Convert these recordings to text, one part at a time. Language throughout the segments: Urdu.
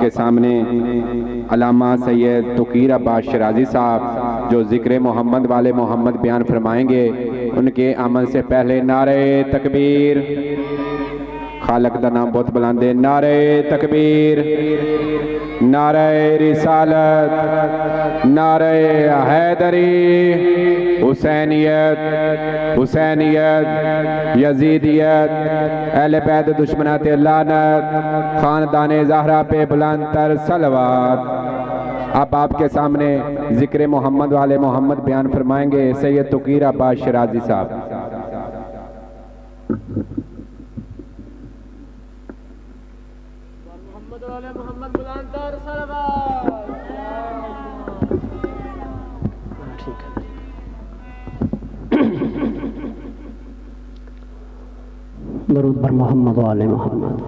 کے سامنے علامہ سید تقیر عباس شرازی صاحب جو ذکر محمد والے محمد بیان فرمائیں گے، ان کے آمد سے پہلے نعرہ تکبیر، خالق دا نام بہت بلند ہے، نعرہ تکبیر، نعرہ رسالت، نعرہ حیدری، حسینیت، حسینیت، یزیدیت، اہل بیت دشمنات لعنت، خاندان زہرا پہ بلند تر صلوات۔ اب آپ کے سامنے ذکر محمد والے محمد بیان فرمائیں گے سید تقیر عباس شرازی صاحب۔ محمد والے محمد بلند تر صلوات۔ ٹھیک ہے، درود بر محمد والے محمد۔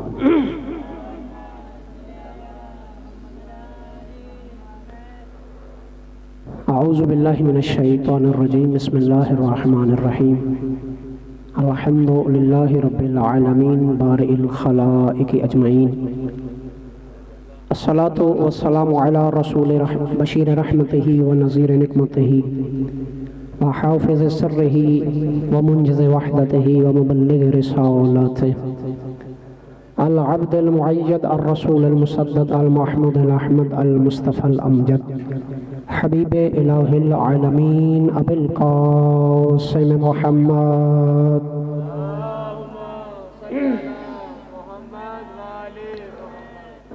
اعوذ باللہ من الشیطان الرجیم، بسم اللہ الرحمن الرحیم۔ الحمد للہ رب العالمین بارئ الخلائق اجمعین، الصلاة والسلام علی رسول بشیر رحمتہ ونذیر نقمتہ وحافظ سرہ ومنجز وحدتہ ومبلغ رسالتہ، العبد المعید الرسول المسدد المحمود الاحمد المصطفى الامجد، حبیب الہ العالمین ابی القاسم محمد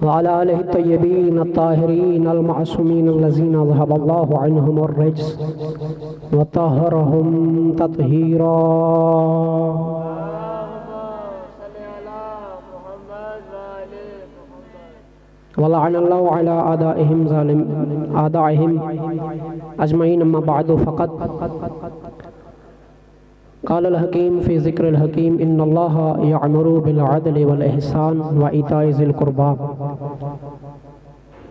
وعلى آلہ الطیبین الطاہرین المعصومین الذین ذهب اللہ عنہم الرجس وطہرہم تطہیرا۔ ولعن اللہ علی آدائہم اجمعین، اما بعد فقط قال الحکیم فی ذکر الحکیم، ان اللہ یعمر بالعدل والاحسان وایتاء ذی القربى،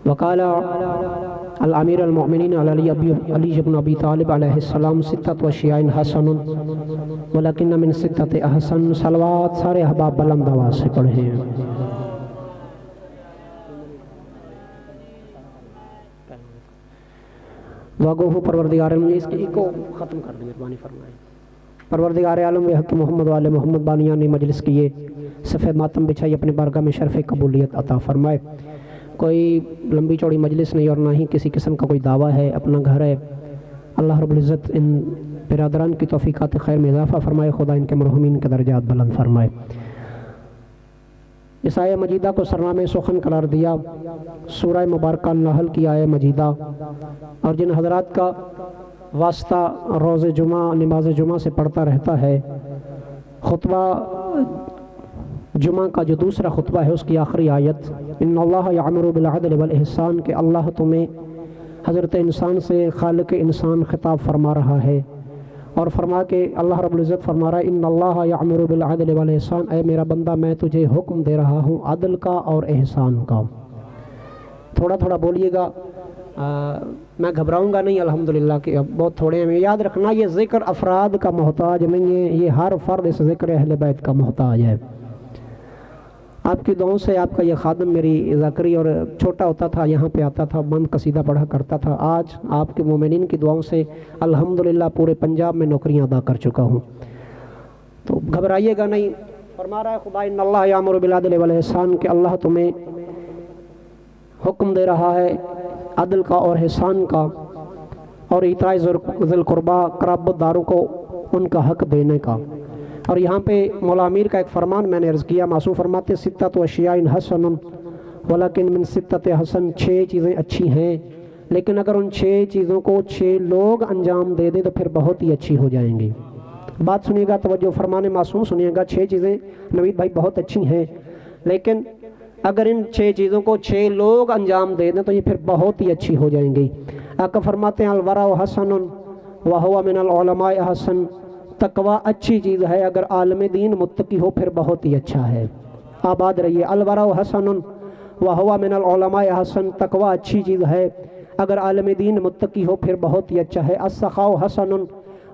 وقال الامیر المؤمنین علی بن ابی طالب علیہ السلام، ستۃ اشیاء حسن ولکن من ستۃ احسن۔ صلوات سارے احباب بلند آواز سے پڑھیں۔ واگوہ پروردگار عالم، اس کی کو ختم کر دیں مہربانی فرمائیں۔ پروردگار عالم و حق محمد والے محمد بانیان مجلس کیے صفحہ ماتم بچھائی، اپنے بارگاہ میں شرف قبولیت عطا فرمائے۔ کوئی لمبی چوڑی مجلس نہیں اور نہ ہی کسی قسم کا کوئی دعویٰ ہے، اپنا گھر ہے۔ اللہ رب العزت ان برادران کی توفیقات خیر میں اضافہ فرمائے، خدا ان کے مرحومین کے درجات بلند فرمائے۔ اس آیہ مجیدہ کو سرنامہ سخن قرار دیا، سورہ مبارکہ نحل کی آیہ مجیدہ، اور جن حضرات کا واسطہ روز جمعہ نماز جمعہ سے پڑھتا رہتا ہے، خطبہ جمعہ کا جو دوسرا خطبہ ہے اس کی آخری آیت، ان اللہ یعمر بالعدل والاحسان، کہ اللہ تمہیں حضرت انسان سے خالق انسان خطاب فرما رہا ہے، اور فرما کہ اللہ رب العزت فرما رہا ہے ان اللہ یعمر بالعدل والاحسان، اے میرا بندہ میں تجھے حکم دے رہا ہوں عدل کا اور احسان کا۔ تھوڑا تھوڑا بولیے گا، میں گھبراؤں گا نہیں الحمدللہ کہ اب بہت تھوڑے ہیں۔ یاد رکھنا یہ ذکر افراد کا محتاج نہیں ہے، یہ ہر فرد اس ذکر اہل بیت کا محتاج ہے۔ آپ کی دعاؤں سے آپ کا یہ خادم میری ذاکری اور چھوٹا ہوتا تھا یہاں پہ آتا تھا، بند قصیدہ پڑھا کرتا تھا، آج آپ کے مومنین کی دعاؤں سے الحمدللہ پورے پنجاب میں نوکریاں ادا کر چکا ہوں۔ تو گھبرائیے گا نہیں۔ فرما رہا ہے خدا ان اللہ یامر بالعدل والاحسان، کہ اللہ تمہیں حکم دے رہا ہے عدل کا اور احسان کا، اور ایتاء ذی القربیٰ قرابت داروں کو ان کا حق دینے کا۔ اور یہاں پہ مولا امیر کا ایک فرمان میں نے عرض کیا، معصوم فرماتے ستۃ اشیاء حسن ولکن من ستۃ حسن، 6 چیزیں اچھی ہیں، لیکن اگر ان 6 چیزوں کو 6 لوگ انجام دے دیں تو پھر بہت ہی اچھی ہو جائیں گی۔ بات سنیے گا، توجہ فرمان معصوم سنیے گا، 6 چیزیں نوید بھائی بہت اچھی ہیں، لیکن اگر ان 6 چیزوں کو 6 لوگ انجام دے دیں تو یہ پھر بہت ہی اچھی ہو جائیں گی۔ آقا فرماتے ہیں الورع حسن وہو من العلماء حسن، تقوی اچھی چیز ہے، اگر عالم دین متقی ہو پھر بہت ہی اچھا ہے۔ آباد رہیے۔ الورع حسن وہو من العلماء حسن، تقوی اچھی چیز ہے، اگر عالم دین متقی ہو پھر بہت ہی اچھا ہے۔ السخاء حسن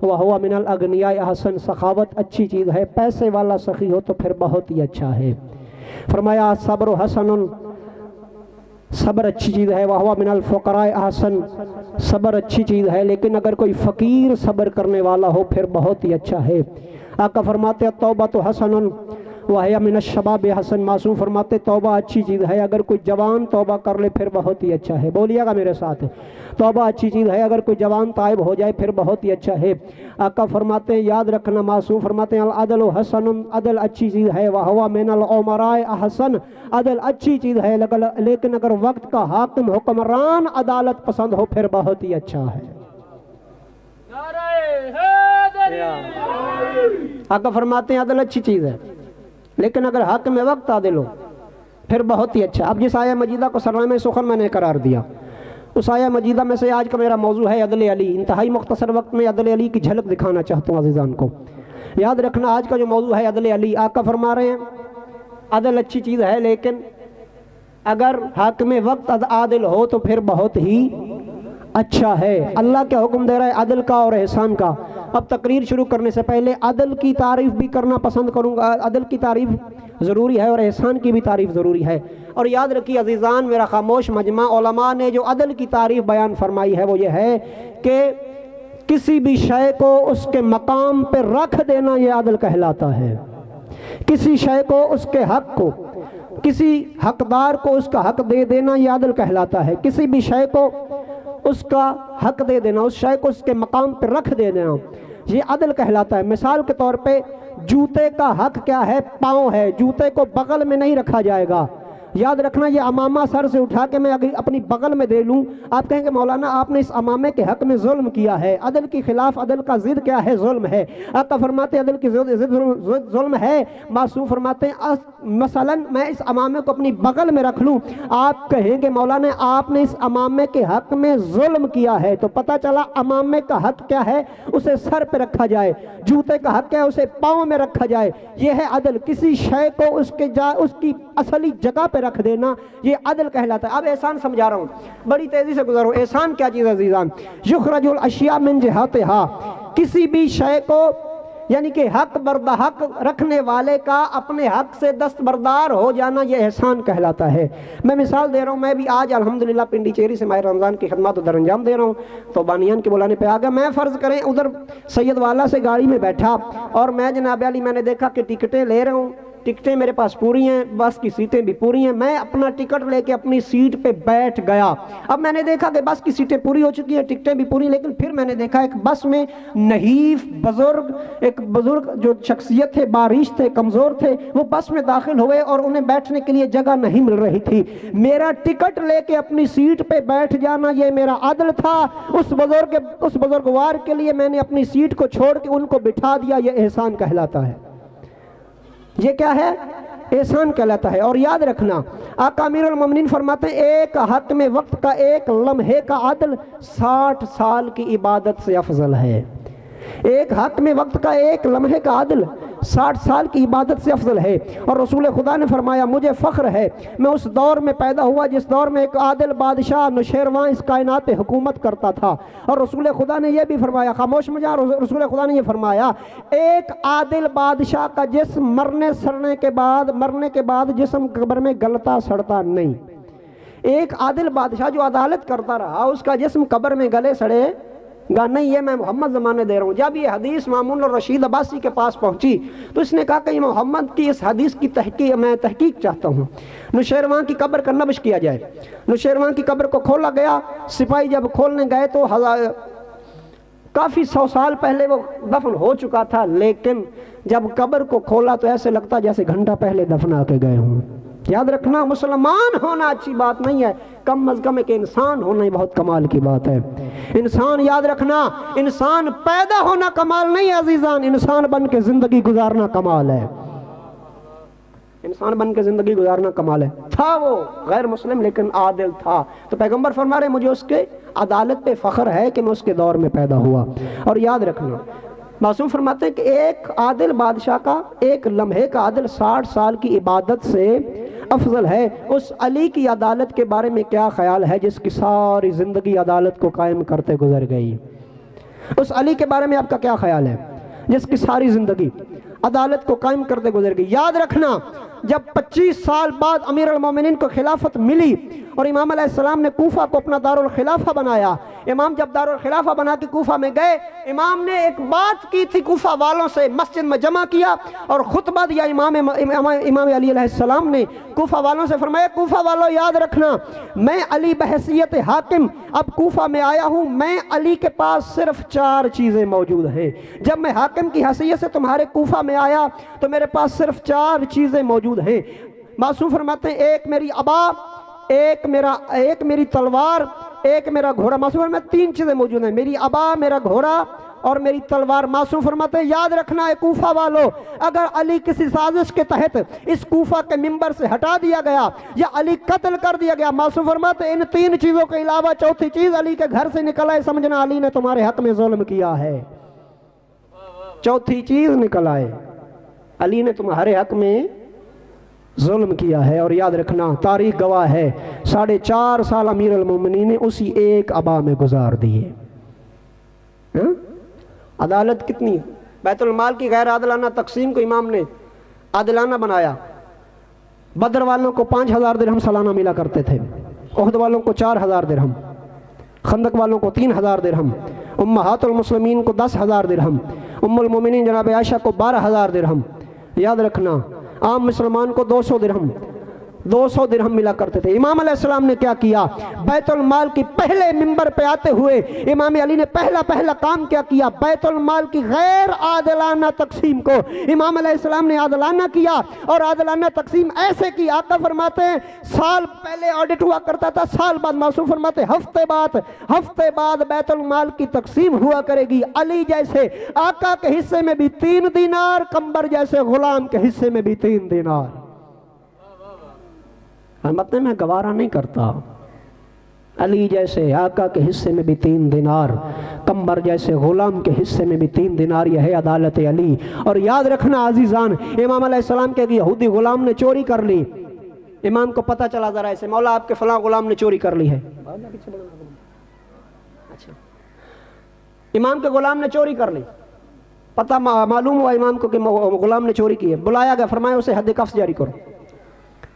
وہو من الاغنیاء حسن، سخاوت اچھی چیز ہے، پیسے والا سخی ہو تو پھر بہت ہی اچھا ہے۔ فرمایا صبر حسن صبر اچھی چیز ہے، وہو من الفقراء احسن، صبر اچھی چیز ہے، لیکن اگر کوئی فقیر صبر کرنے والا ہو پھر بہت ہی اچھا ہے۔ آقا فرماتے التوبۃ حسن وہی من الشباب حسن، معصوم فرماتے توبہ اچھی چیز ہے، اگر کوئی جوان توبہ کر لے پھر بہت ہی اچھا ہے۔ بولیے گا میرے ساتھ، توبہ اچھی چیز ہے، اگر کوئی جوان تائب ہو جائے پھر بہت ہی اچھا ہے۔ آقا فرماتے ہیں یاد رکھنا، معصوم فرماتے ہیں العدل حسن، عدل اچھی چیز ہے، وہو من الامراء احسن، عدل اچھی چیز ہے، لیکن اگر وقت کا حاکم حکمران عدالت پسند ہو پھر بہت ہی اچھا ہے۔ آقا فرماتے ہیں عدل اچھی چیز ہے، لیکن اگر حق میں وقت عادل ہو پھر بہت ہی اچھا۔ اب جس آیہ مجیدہ کو سرنامہ سخن میں نے قرار دیا، اس آیہ مجیدہ میں سے آج کا میرا موضوع ہے عدل علی۔ انتہائی مختصر وقت میں عدل علی کی جھلک دکھانا چاہتا ہوں عزیزان کو۔ یاد رکھنا آج کا جو موضوع ہے عدل علی۔ آقا فرما رہے ہیں عدل اچھی چیز ہے، لیکن اگر حاکم وقت عادل ہو تو پھر بہت ہی اچھا ہے۔ اللہ کیا حکم دے رہا ہے عدل کا اور احسان کا۔ اب تقریر شروع کرنے سے پہلے عدل کی تعریف بھی کرنا پسند کروں گا۔ عدل کی تعریف ضروری ہے اور احسان کی بھی تعریف ضروری ہے۔ اور یاد رکھیے عزیزان، میرا خاموش مجمع، علماء نے جو عدل کی تعریف بیان فرمائی ہے وہ یہ ہے کہ کسی بھی شے کو اس کے مقام پہ رکھ دینا یہ عدل کہلاتا ہے۔ کسی شے کو اس کے حق کو، کسی حقدار کو اس کا حق دے دینا یہ عدل کہلاتا ہے۔ کسی بھی شے کو اس کا حق دے دینا، اس شے کو اس کے مقام پہ رکھ دے دینا یہ عدل کہلاتا ہے۔ مثال کے طور پہ جوتے کا حق کیا ہے؟ پاؤں ہے، جوتے کو بغل میں نہیں رکھا جائے گا۔ یاد رکھنا یہ امامہ سر سے اٹھا کے میں اگر اپنی بغل میں دے لوں، آپ کہیں گے مولانا آپ نے اس امامے کے حق میں ظلم کیا ہے۔ عدل کی خلاف عدل کا ضد کیا ہے؟ ظلم ہے۔ آقا فرماتے ہیں عدل کی ضد ظلم ہے۔ معصوم فرماتے ہیں مثلا میں اس امامے کو اپنی بغل میں رکھ لوں، آپ کہیں گے مولانا آپ نے اس امامے کے حق میں ظلم کیا ہے۔ تو پتہ چلا امامے کا حق کیا ہے؟ اسے سر پہ رکھا جائے۔ جوتے کا حق کیا ہے؟ اسے پاؤں میں رکھا جائے۔ یہ ہے عدل، کسی شے کو اس کی اصلی جگہ پہ رکھ دینا یہ عدل کہلاتا ہے۔ اب احسان سمجھا رہا ہوں، بڑی تیزی سے گزارو۔ احسان کیا چیز ہے عزیزان؟ یخرج الاشیاء من جہاتها، کسی بھی شے کو یعنی کہ حق بردحق رکھنے والے کا اپنے حق سے دستبردار ہو جانا یہ احسان کہلاتا ہے۔ میں مثال دے رہا ہوں، میں بھی آج الحمدللہ پنڈی چیری سے ماہ رمضان کی خدمات در انجام دے رہا ہوں تو بانیان کے بلانے پہ آ گیا۔ میں فرض کریں ادھر سید والا سے گاڑی میں بیٹھا اور میں جناب علی میں نے دیکھا کہ ٹکٹیں لے رہا ہوں، ٹکٹیں میرے پاس پوری ہیں، بس کی سیٹیں بھی پوری ہیں، میں اپنا ٹکٹ لے کے اپنی سیٹ پہ بیٹھ گیا۔ اب میں نے دیکھا کہ بس کی سیٹیں پوری ہو چکی ہیں، ٹکٹیں بھی پوری، لیکن پھر میں نے دیکھا ایک بس میں نحیف بزرگ، ایک بزرگ جو شخصیت تھے، باریش تھے، کمزور تھے، وہ بس میں داخل ہوئے اور انہیں بیٹھنے کے لیے جگہ نہیں مل رہی تھی۔ میرا ٹکٹ لے کے اپنی سیٹ پہ بیٹھ جانا یہ میرا عدل تھا۔ اس بزرگوار کے لیے میں نے اپنی سیٹ کو چھوڑ کے ان کو بٹھا دیا، یہ احسان کہلاتا ہے۔ یہ کیا ہے؟ احسان کہلاتا ہے۔ اور یاد رکھنا آقا امیر المومنین فرماتے ہیں ایک حق میں وقت کا ایک لمحے کا عدل 60 سال کی عبادت سے افضل ہے۔ ایک حق میں وقت کا ایک لمحے کا عدل 60 سال کی عبادت سے افضل ہے۔ اور رسول خدا نے فرمایا مجھے فخر ہے میں اس دور میں پیدا ہوا جس دور میں ایک عادل بادشاہ نوشیروان اس کائنات پہ حکومت کرتا تھا۔ اور رسول خدا نے یہ بھی فرمایا، خاموش مجھا، رسول خدا نے یہ فرمایا ایک عادل بادشاہ کا جسم مرنے کے بعد جسم قبر میں گلتا سڑتا نہیں۔ ایک عادل بادشاہ جو عدالت کرتا رہا اس کا جسم قبر میں گلے سڑے گا نہیں۔ یہ میں محمد زمانے دے رہا ہوں۔ جب یہ حدیث مامون الرشید عباسی کے پاس پہنچی تو اس نے کہا کہ محمد کی اس حدیث کی تحقیق چاہتا ہوں، نوشیروان کی قبر کا نبش کیا جائے۔ نوشیروان کی قبر کو کھولا گیا، سپاہی جب کھولنے گئے تو کافی 100 سال پہلے وہ دفن ہو چکا تھا، لیکن جب قبر کو کھولا تو ایسے لگتا جیسے گھنٹہ پہلے دفنا کے گئے ہوں۔ یاد رکھنا مسلمان ہونا اچھی بات نہیں ہے، کم از کم ایک انسان ہونا ہی بہت کمال کی بات ہے۔ انسان، یاد رکھنا، انسان پیدا ہونا کمال نہیں ہے عزیزان، انسان بن کے زندگی گزارنا کمال ہے۔ انسان بن کے زندگی گزارنا کمال ہے۔ تھا وہ غیر مسلم لیکن عادل تھا، تو پیغمبر فرما رہے مجھے اس کے عدالت پہ فخر ہے کہ میں اس کے دور میں پیدا ہوا۔ اور یاد رکھنا معصوم فرماتے ہیں کہ ایک عادل بادشاہ کا ایک لمحے کا عدل 60 سال کی عبادت سے افضل ہے۔ اس علی کی عدالت کے بارے میں کیا خیال ہے جس کی ساری زندگی عدالت کو قائم کرتے گزر گئی؟ اس علی کے بارے میں آپ کا کیا خیال ہے جس کی ساری زندگی عدالت کو قائم کرتے گزر گئی۔ یاد رکھنا جب 25 سال بعد امیر المومنین کو خلافت ملی اور امام علیہ السلام نے کوفہ کو اپنا دارالخلافہ بنایا، امام جب دارالخلافہ بنا کے کوفہ میں گئے، امام نے ایک بات کی تھی کوفہ والوں سے، مسجد میں جمع کیا اور خطبہ دیا۔ امام علی علیہ السلام نے کوفہ والوں سے فرمایا، کوفہ والوں یاد رکھنا میں علی بحیثیت حاکم اب کوفہ میں آیا ہوں، میں علی کے پاس صرف 4 چیزیں موجود ہیں۔ جب میں حاکم کی حیثیت سے تمہارے کوفہ میں آیا تو میرے پاس صرف 4 چیزیں موجود ہیں۔ معصوم فرماتے ہیں ایک میری عبا، ایک میری تلوار، ایک میرا گھوڑا۔ معصوم فرماتے ہیں 3 چیزیں موجود ہیں، میری عبا، میرا گھوڑا اور میری تلوار۔ معصوم فرماتے ہیں یاد رکھنا ہے کوفہ والو، اگر علی کسی سازش کے تحت اس کوفہ کے منبر سے ہٹا دیا گیا یا علی قتل کر دیا گیا، معصوم فرماتے ہیں ان 3 چیزوں کے علاوہ چوتھی چیز علی کے گھر سے نکل آئے، سمجھنا علی نے تمہارے حق میں ظلم کیا ہے۔ چوتھی چیز نکل آئے، علی نے تمہارے حق میں ظلم کیا ہے۔ اور یاد رکھنا تاریخ گواہ ہے 4.5 سال امیر المومنین نے اسی ایک عبا میں گزار دیے۔ عدالت کتنی؟ بیت المال کی غیر عادلانہ تقسیم کو امام نے عادلانہ بنایا۔ بدر والوں کو 5000 درہم سالانہ ملا کرتے تھے، احد والوں کو 4000 درہم، خندق والوں کو 3000 درہم، امہات المسلمین کو 10,000 درہم، ام المومنین جناب عائشہ کو 12,000 درہم۔ یاد رکھنا عام مسلمان کو 200 درہم ملا کرتے تھے۔ امام علیہ السلام نے کیا کیا؟ بیت المال کی پہلے منبر پہ آتے ہوئے امام علی نے پہلا کام کیا کیا؟ بیت المال کی غیر عادلانہ تقسیم کو امام علیہ السلام نے عادلانہ کیا، اور عادلانہ تقسیم ایسے کی، آقا فرماتے ہیں سال پہلے آڈٹ ہوا کرتا تھا، سال بعد معصوم فرماتے ہفتے بعد بیت المال کی تقسیم ہوا کرے گی۔ علی جیسے آقا کے حصے میں بھی 3 دینار، قمبر جیسے غلام کے حصے میں بھی 3 دینار۔ مطلب میں گوارا نہیں کرتا، علی جیسے آقا کے حصے میں بھی 3 دینار، قمبر جیسے غلام کے حصے میں بھی 3 دینار، یہ ہے عدالت علی۔ اور یاد رکھنا عزیزان، امام علیہ السلام کے یہودی غلام نے چوری کر لی، امام کو پتہ چلا ذرا ایسے مولا آپ کے فلاں غلام نے چوری کر لی ہے، امام کے غلام نے چوری کر لی، پتہ معلوم ہوا امام کو کہ غلام نے چوری کی ہے، بلایا گیا، فرمایا اسے حد قفص جاری کرو۔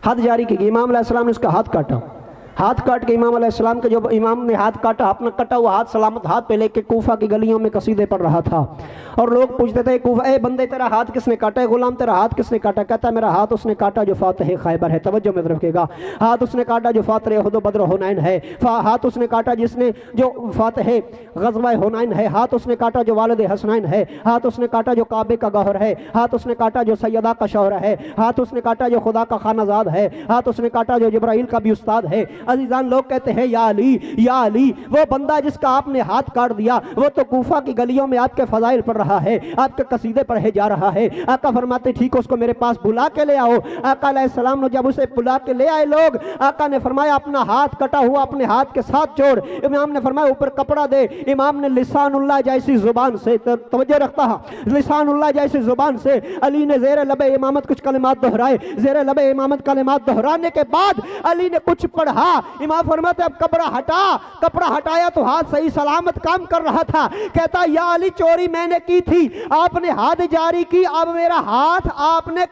حد جاری کی گئی، امام علیہ السلام نے اس کا ہاتھ کاٹا، ہاتھ کاٹ کے امام علیہ السلام کے جو امام نے ہاتھ کاٹا، اپنا کٹا ہوا ہاتھ سلامت ہاتھ پہ لے کے کوفہ کی گلیوں میں قصیدے پڑھ رہا تھا، اور لوگ پوچھتے تھے کوفہ اے بندے تیرا ہاتھ کس نے کاٹا ہے؟ غلام تیرا ہاتھ کس نے کاٹا؟ کہتا ہے میرا ہاتھ اس نے کاٹا جو فاتح خیبر ہے، توجہ میں رکھے گا، ہاتھ اس نے کاٹا جو فاتح احد و بدر و حنین ہے، ہاتھ اس نے کاٹا جس نے جو فاتح غزوہ حنین ہے، ہاتھ اس نے کاٹا جو والد حسنین ہے، ہاتھ اس نے کاٹا جو کعبے کا گوہر ہے، ہاتھ اس نے کاٹا جو سیدہ کا شوہر ہے، ہاتھ اس نے کاٹا جو خدا کا خانہ زاد ہے، ہاتھ اس نے کاٹا جو جبرائیل کا بھی استاد ہے۔ عزیزان لوگ کہتے ہیں یا علی، وہ بندہ جس کا آپ نے ہاتھ کاٹ دیا وہ تو کوفہ کی گلیوں میں آپ کے فضائل پڑھ رہا ہے، آپ کے قصیدے پڑھے جا رہا ہے۔ آقا فرماتے ٹھیک ہے اس کو میرے پاس بلا کے لے آؤ۔ آقا علیہ السلام نے جب اسے بلا کے لے آئے لوگ، آقا نے فرمایا اپنا ہاتھ کٹا ہوا اپنے ہاتھ کے ساتھ جوڑ، امام نے فرمایا اوپر کپڑا دے، امام نے لسان اللہ جیسی زبان سے، توجہ رکھتا لسان اللہ جیسی زبان سے علی نے زیر لب امامت کچھ کلمات دہرائے، زیر لب امامت کلمات دہرانے کے بعد علی نے کچھ پڑھا، امام فرماتے اب کپڑا ہٹایا تو ہاتھ صحیح سلامت کام کر رہا تھا، کہتا یا علی چوری میں نے کی تھی، آپ نے حد جاری کی، اب میرا ہاتھ آپ نے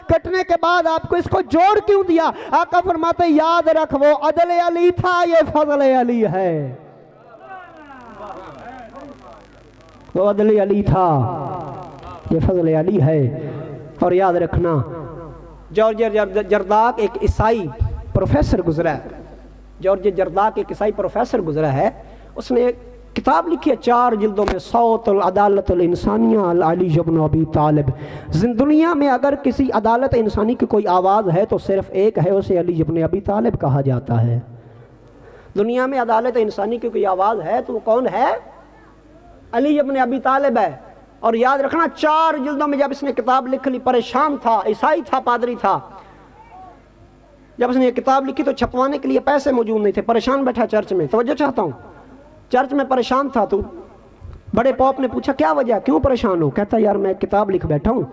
کٹنے کے بعد آپ کو اس کو جوڑ کیوں دیا؟ آقا فرماتے یاد رکھ وہ عدل علی تھا، یہ فضل علی ہے، وہ عدل علی تھا، یہ فضل علی ہے۔ اور یاد رکھنا جارج جرداق ایک عیسائی پروفیسر گزرا ہے، جارج جرداق ایک عیسائی پروفیسر گزرا ہے، اس نے ایک کتاب لکھی ہے 4 جلدوں میں، صوت العدالت الانسانیہ علی ابن ابی طالب۔ دنیا میں اگر کسی عدالت انسانی کی کوئی آواز ہے تو صرف ایک ہے، اسے علی ابن ابی طالب کہا جاتا ہے۔ دنیا میں عدالت انسانی کی کوئی آواز ہے تو وہ کون ہے؟ علی ابن ابی طالب ہے۔ اور یاد رکھنا 4 جلدوں میں جب اس نے کتاب لکھ لی، پریشان تھا، عیسائی تھا، پادری تھا، جب اس نے یہ کتاب لکھی تو چھپوانے کے لیے پیسے موجود نہیں تھے، پریشان بیٹھا چرچ میں، توجہ چاہتا ہوں، چرچ میں پریشان تھا، تو بڑے پوپ نے پوچھا کیا وجہ، کیوں پریشان ہو؟ کہتا یار میں کتاب لکھ بیٹھا ہوں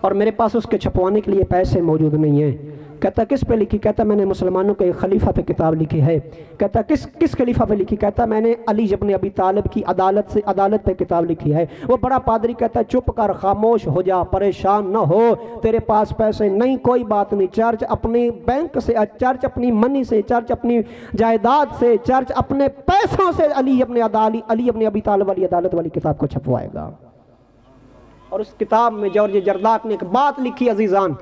اور میرے پاس اس کے چھپوانے کے لیے پیسے موجود نہیں ہیں۔ کہتا کس پہ لکھی؟ کہتا میں نے مسلمانوں کے ایک خلیفہ پہ کتاب لکھی ہے۔ کہتا کس خلیفہ پہ لکھی؟ کہتا میں نے علی ابن ابی طالب کی عدالت پہ کتاب لکھی ہے۔ وہ بڑا پادری کہتا چپ کر، خاموش ہو جا، پریشان نہ ہو، تیرے پاس پیسے نہیں کوئی بات نہیں، چرچ اپنی بینک سے، چرچ اپنی منی سے، چرچ اپنی جائیداد سے، چرچ اپنے پیسوں سے علی ابن ابی طالب والی عدالت والی کتاب کو چھپوائے گا۔ اور اس کتاب میں جورج جرداق نے ایک بات لکھی عزیزان،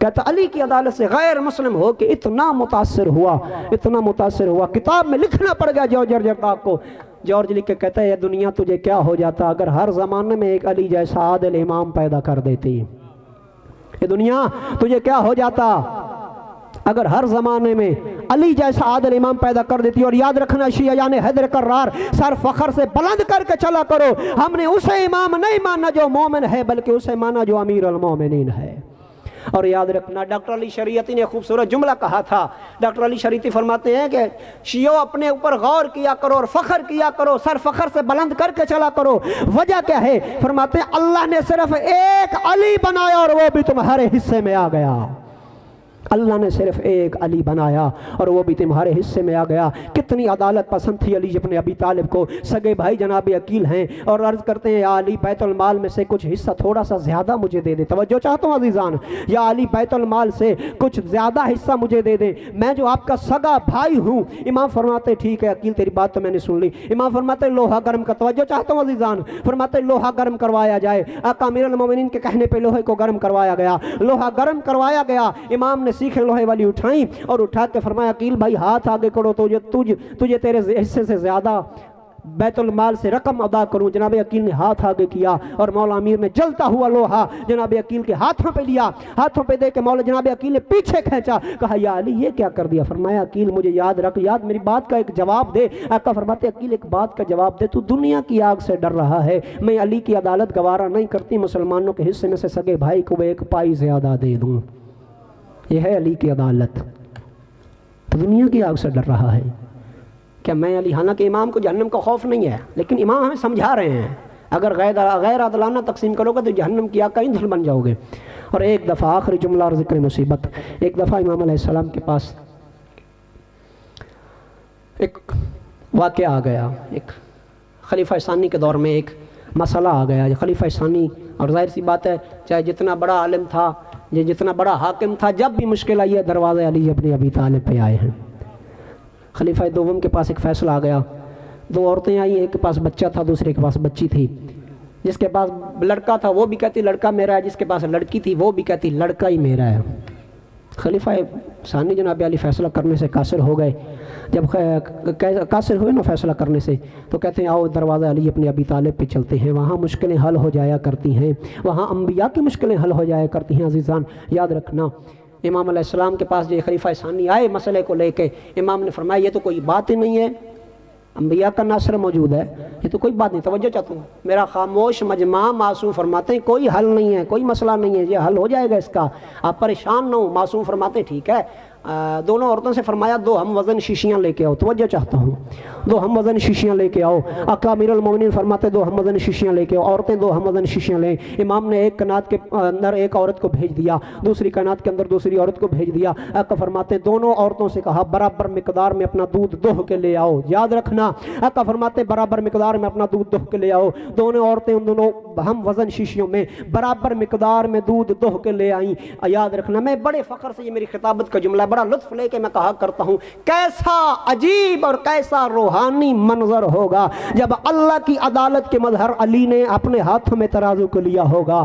کہتا علی کی عدالت سے غیر مسلم ہو کہ اتنا متاثر ہوا، کتاب میں لکھنا پڑ گیا جورج جرداق کو۔ جورج لکھ کے کہتا ہے یہ دنیا تجھے کیا ہو جاتا اگر ہر زمانے میں ایک علی جیسا عادل امام پیدا کر دیتی، یہ دنیا تجھے کیا ہو جاتا اگر ہر زمانے میں علی جیسا عادل امام پیدا کر دیتی۔ اور یاد رکھنا شیعیان حیدر کرار، سر فخر سے بلند کر کے چلا کرو، ہم نے اسے امام نہیں مانا جو مومن ہے، بلکہ اسے مانا جو امیر المومنین ہے۔ اور یاد رکھنا ڈاکٹر علی شریعتی نے خوبصورت جملہ کہا تھا۔ ڈاکٹر علی شریعتی فرماتے ہیں کہ شیعو اپنے اوپر غور کیا کرو اور فخر کیا کرو، سر فخر سے بلند کر کے چلا کرو۔ وجہ کیا ہے؟ فرماتے ہیں اللہ نے صرف ایک علی بنایا اور وہ بھی تمہارے حصے میں آ گیا۔ اللہ نے صرف ایک علی بنایا اور وہ بھی تمہارے حصے میں آ گیا۔ کتنی عدالت پسند تھی علی ابن ابی طالب کو۔ سگے بھائی جناب عقیل ہیں اور عرض کرتے ہیں یا علی بیت المال میں سے کچھ حصہ تھوڑا سا زیادہ مجھے دے دے، توجہ چاہتا ہوں عزیزان، یا علی بیت المال سے کچھ زیادہ حصہ مجھے دے دے، میں جو آپ کا سگا بھائی ہوں۔ امام فرماتے ٹھیک ہے عقیل تیری بات تو میں نے سن لی۔ امام فرماتے لوہا گرم کا، توجہ چاہتا ہوں عزیزان، فرماتے لوہا گرم کروایا جائے۔ آقا امیر المومنین کے کہنے پہ لوہے کو گرم کروایا گیا، لوہا گرم کروایا گیا۔ امام نے سیخ لوہے والی اٹھائیں اور اٹھا کے فرمایا عقیل بھائی ہاتھ آگے کرو، تجھے تیرے حصے سے زیادہ بیت المال سے رقم ادا کروں۔ جناب عقیل نے ہاتھ آگے کیا اور مولا امیر نے جلتا ہوا لوہا جناب عقیل کے ہاتھوں پہ لیا، ہاتھوں پہ دے کے مولا جناب عقیل نے پیچھے کھینچا، کہا یا علی یہ کیا کر دیا؟ فرمایا عقیل مجھے یاد رکھ، یاد میری بات کا ایک جواب دے۔ آقا فرماتے عقیل ایک بات کا جواب دے، تو دنیا کی آگ سے ڈر رہا ہے، میں علی کی عدالت گوارا نہیں کرتی مسلمانوں کے حصے میں سے سگے بھائی کو ایک پائی زیادہ دے دوں، یہ ہے علی کی عدالت۔ تو دنیا کی آگ سے ڈر رہا ہے کیا میں علی؟ حالانکہ امام کو جہنم کا خوف نہیں ہے، لیکن امام ہمیں سمجھا رہے ہیں اگر غیر عادلانہ تقسیم کرو گے تو جہنم کی آگ کا ایندھن بن جاؤ گے۔ اور ایک دفعہ آخری جملہ اور ذکر مصیبت، ایک دفعہ امام علیہ السلام کے پاس ایک واقعہ آ گیا، ایک خلیفہ ثانی کے دور میں ایک مسئلہ آ گیا۔ خلیفہ ثانی، اور ظاہر سی بات ہے چاہے جتنا بڑا عالم تھا، جتنا بڑا حاکم تھا، جب بھی مشکل آئی ہے دروازے علی ابن ابی طالب پہ آئے ہیں۔ خلیفہ دوم کے پاس ایک فیصلہ آ گیا، دو عورتیں آئیں، ایک کے پاس بچہ تھا دوسرے کے پاس بچی تھی۔ جس کے پاس لڑکا تھا وہ بھی کہتی لڑکا میرا ہے، جس کے پاس لڑکی تھی وہ بھی کہتی لڑکا ہی میرا ہے۔ خلیفہ ثانی جناب علی فیصلہ کرنے سے قاصر ہو گئے۔ جب قاصر ہوئے نا فیصلہ کرنے سے تو کہتے ہیں آؤ دروازہ علی ابن ابی طالب پہ چلتے ہیں، وہاں مشکلیں حل ہو جایا کرتی ہیں، وہاں انبیاء کی مشکلیں حل ہو جایا کرتی ہیں۔ عزیزان یاد رکھنا امام علیہ السلام کے پاس جو خلیفہ ثانی آئے مسئلے کو لے کے، امام نے فرمایا یہ تو کوئی بات ہی نہیں ہے، انبیاء کا ناصر موجود ہے، یہ تو کوئی بات نہیں۔ توجہ چاہتا ہوں، میرا خاموش مجمع معصوم فرماتے ہیں کوئی حل نہیں ہے، کوئی مسئلہ نہیں ہے، یہ حل ہو جائے گا اس کا، آپ پریشان نہ ہو۔ معصوم فرماتے ہیں ٹھیک ہے۔ دونوں عورتوں سے فرمایا دو ہم وزن شیشیاں لے کے آؤ، توجہ چاہتا ہوں، دو ہم وزن شیشیاں لے کے آؤ۔ آقا امیر المومنین فرماتے دو ہم وزن شیشیاں لے کے آؤ، عورتیں دو ہم وزن شیشیاں لیں۔ امام نے ایک کنات کے اندر ایک عورت کو بھیج دیا، دوسری کنات کے اندر دوسری عورت کو بھیج دیا۔ آقا فرماتے دونوں عورتوں سے کہا برابر مقدار میں اپنا دودھ دوہ کے لے آؤ، یاد رکھنا آقا فرماتے برابر مقدار میں اپنا دودھ دوہ کے لے آؤ۔ دونوں عورتیں ان دونوں ہم وزن شیشیوں میں برابر مقدار میں دودھ دوہ کے لے آئیں۔ یاد رکھنا میں بڑے فخر سے، یہ میری خطابت کا جملہ، بڑا لطف لے کے میں کہا کرتا ہوں کیسا عجیب اور کیسا روحانی منظر ہوگا جب اللہ کی عدالت کے مظہر علی نے اپنے ہاتھوں میں ترازو کو لیا ہوگا،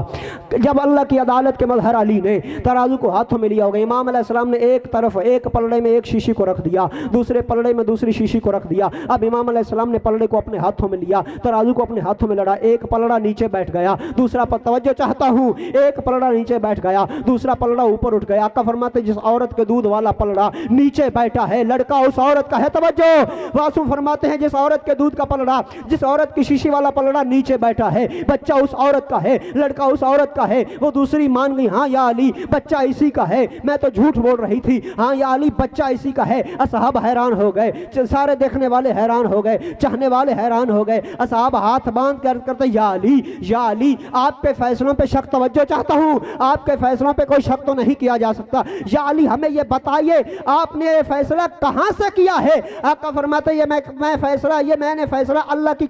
جب اللہ کی عدالت کے مظہر علی نے ترازو کو ہاتھوں میں لیا ہوگا۔ امام علیہ السلام نے ایک طرف ایک پلڑے میں ایک شیشی کو رکھ دیا، دوسرے پلڑے میں دوسری شیشی کو رکھ دیا۔ اب امام علیہ السلام نے پلڑے کو اپنے ہاتھوں میں لیا، ترازو کو اپنے ہاتھوں میں لڑا، ایک پلڑا نیچے بیٹھ گیا، دوسرا توجہ چاہتا ہوں، ایک پلڑا نیچے بیٹھ گیا، دوسرا پلڑا اوپر اٹھ گیا۔ آقا فرماتے جس عورت کے دودھ والا پلڑا نیچے بیٹھا ہے لڑکا اس عورت کا ہے، توجہ۔ معصوم فرماتے ہیں جس عورت کے دودھ کا پلڑا، جس عورت کی شیشی والا پلڑا نیچے بیٹھا ہے، بچہ اس عورت کا ہے، لڑکا اس عورت کا ہے۔ وہ دوسری مان گئی ہاں یا علی بچہ اسی کا ہے، میں تو جھوٹ بول رہی تھی، ہاں یا علی بچہ اسی کا ہے۔ اصحاب حیران ہو گئے، سارے دیکھنے والے حیران ہو گئے، چاہنے والے حیران ہو گئے۔ اصحاب ہاتھ باندھ کر کرتے یا علی یا علی آپ کے فیصلوں پہ شک توجہ چاہتا ہوں، آپ کے فیصلوں پہ کوئی شک تو نہیں کیا جا سکتا، یا علی ہمیں یہ بتائیے آپ نے یہ فیصلہ کہاں سے کیا ہے؟ آقا فرماتے ہیں میں نے فیصلہ اللہ کی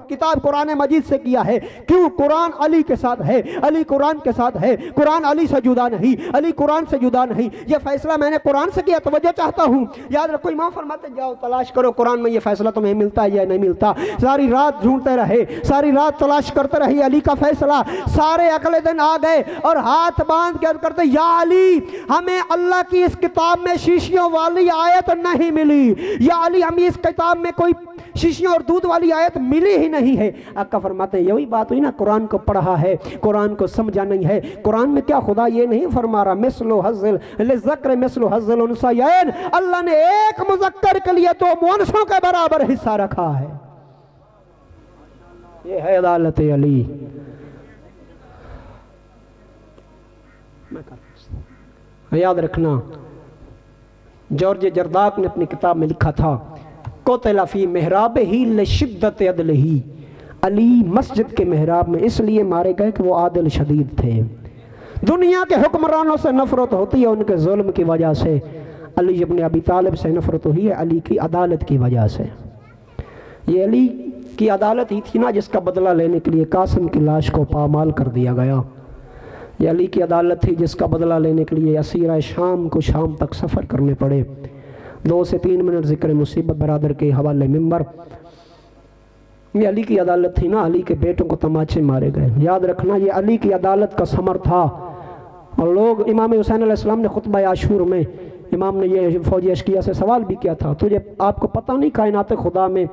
کتاب قرآن مجید سے کیا ہے۔ کیوں؟ قرآن علی کے ساتھ ہے، علی قرآن کے ساتھ ہے، قرآن علی سے جدا نہیں، علی قرآن سے جدا نہیں، یہ فیصلہ میں نے قرآن سے کیا، توجہ چاہتا ہوں۔ یاد رکھو امام فرماتے جاؤ تلاش کرو قرآن میں یہ فیصلہ تمہیں ملتا ہے یا نہیں ملتا۔ ساری رات ڈھونڈتے رہے، ساری رات تلاش کرتے رہے علی کا فیصلہ، سارے اگلے دن آ گئے اور ہاتھ باندھ کے کرتے یا علی ہمیں اللہ کی اس کتاب میں شیشیوں والی آیت نہیں ملی، یا علی ہمیں اس کتاب میں کوئی شیشیوں اور دودھ والی آیت ملی ہی نہیں ہے۔ آقا فرماتے ہیں یہی بات ہوئی نا، قرآن کو پڑھا ہے، قرآن کو سمجھا نہیں ہے۔ قرآن میں کیا خدا یہ نہیں فرما رہا مثل حظ للذکر مثل حظ الانثیین، اللہ نے ایک مذکر کے لیے تو مؤنثوں کے برابر حصہ رکھا ہے۔ یہ ہے عدالت علی۔ یاد رکھنا جورج جرداق نے اپنی کتاب میں لکھا تھا قتل فی محراب ہی لشدت عدل ہی، علی مسجد کے محراب میں اس لیے مارے گئے کہ وہ عادل شدید تھے۔ دنیا کے حکمرانوں سے نفرت ہوتی ہے ان کے ظلم کی وجہ سے، علی ابن ابی طالب سے نفرت ہوئی ہے علی کی عدالت کی وجہ سے۔ یہ علی کی عدالت ہی تھی نا جس کا بدلہ لینے کے لیے قاسم کی لاش کو پامال کر دیا گیا۔ یہ علی کی عدالت تھی جس کا بدلہ لینے کے لیے اسیرہ شام کو شام تک سفر کرنے پڑے۔ 2 سے 3 منٹ ذکر مصیبت برادر کے حوالے منبر۔ یہ علی کی عدالت تھی نا، علی کے بیٹوں کو تماچے مارے گئے۔ یاد رکھنا یہ علی کی عدالت کا ثمر تھا۔ اور لوگ امام حسین علیہ السلام نے خطبہ عاشور میں امام نے یہ فوجی اشقیہ سے سوال بھی کیا تھا، تجھے آپ کو پتہ نہیں کائنات خدا میں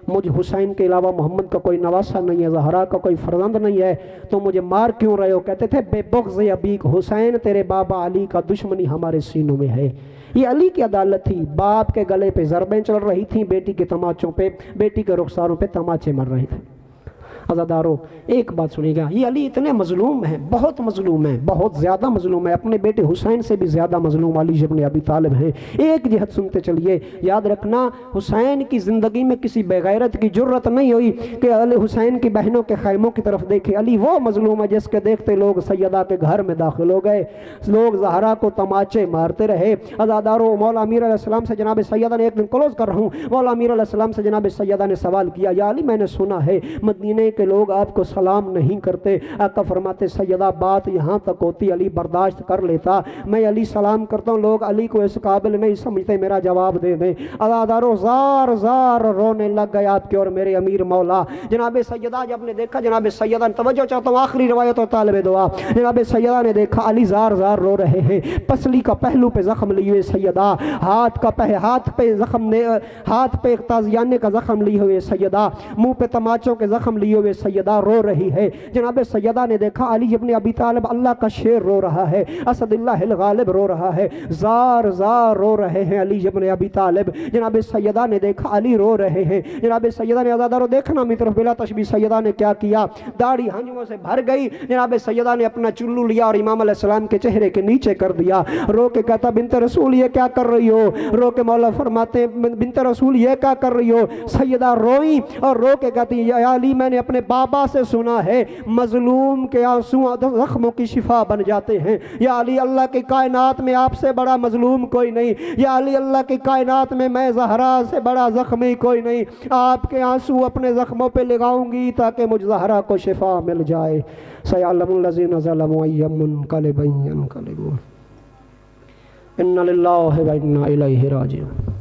مجھ حسین کے علاوہ محمد کا کوئی نواسہ نہیں ہے، زہرا کا کوئی فرزند نہیں ہے، تو مجھے مار کیوں رہے ہو؟ کہتے تھے بے بغض ابیک حسین، تیرے بابا علی کا دشمنی ہمارے سینوں میں ہے۔ یہ علی کی عدالت تھی، باپ کے گلے پہ ضربیں چل رہی تھیں، بیٹی کے تماچوں پہ، بیٹی کے رخساروں پہ تماچے مر رہے تھے۔ عزادارو ایک بات سنیے گا، یہ علی اتنے مظلوم ہیں، بہت مظلوم ہیں، بہت زیادہ مظلوم ہیں، اپنے بیٹے حسین سے بھی زیادہ مظلوم علی ابن ابی طالب ہیں۔ ایک جہت سنتے چلیے، یاد رکھنا حسین کی زندگی میں کسی بے غیرت کی جرت نہیں ہوئی کہ علی حسین کی بہنوں کے خیموں کی طرف دیکھے۔ علی وہ مظلوم ہے جس کے دیکھتے لوگ سیدہ کے گھر میں داخل ہو گئے، لوگ زہرا کو تماچے مارتے رہے۔ عزادارو مولا امیر علیہ السلام سے جناب سیدہ نے ایک دن کلوز کر رہا ہوں، مولا امیر علیہ السلام سے جناب سیدہ نے سوال کیا، یا علی میں نے سنا ہے مدینے کہ لوگ آپ کو سلام نہیں کرتے۔ آقا فرماتے سیدہ بات یہاں تک ہوتی، علی برداشت کر لیتا، میں علی سلام کرتا ہوں، لوگ علی کو اس قابل نہیں سمجھتے، میرا جواب دے دیں۔ عزادارو زار زار رونے لگ گئے آپ کے اور میرے امیر مولا۔ جناب سیدہ جب نے دیکھا، جناب سیدہ نے توجہ چاہتا ہوں آخری روایت اور طالب دعا، جناب سیدہ نے دیکھا علی زار زار رو رہے ہیں، پسلی کا پہلو پہ زخم لیے ہوئے سیدہ، ہاتھ پہ تازیانے کا زخم لیے ہوئے سیدہ، منہ پہ تماچوں کے زخم لیے ہوئے سیدہ رو رہی ہے۔ جناب سیدہ نے دیکھا علی ابن ابی طالب اللہ کا شیر رو رہا ہے، اسد اللہ الغالب رو رہا ہے، زار زار رو رہے ہیں علی ابن ابی طالب۔ جناب سیدہ نے دیکھا علی رو رہے ہیں، جناب سیدہ نے عزادارو دیکھنا میری طرف بلا تشبیہ سیدہ نے کیا کیا، داڑھی ہنجووں سے بھر گئی۔ جناب سیدہ نے اپنا چلو لیا اور امام علیہ السلام کے چہرے کے نیچے کر دیا، رو کے کہتا بنت رسول یہ کیا کر رہی ہو؟ رو کے مولا فرماتے بنت رسول یہ کیا کر رہی ہو؟ سیدہ روئی اور رو کے کہتی یا علی میں نے اپنے بابا سے سنا ہے مظلوم کے آنسو زخموں کی شفا بن جاتے ہیں۔ یا علی اللہ کی کائنات میں آپ سے بڑا مظلوم کوئی نہیں، یا علی اللہ کی کائنات میں زہرا سے بڑا زخمی کوئی نہیں، آپ کے آنسو اپنے زخموں پہ لگاؤں گی تاکہ مجھ زہرا کو شفا مل جائے۔ سیعلم الذین ظلموا ای منقلب ینقلبون ان للہ و انا الیہ راجعون۔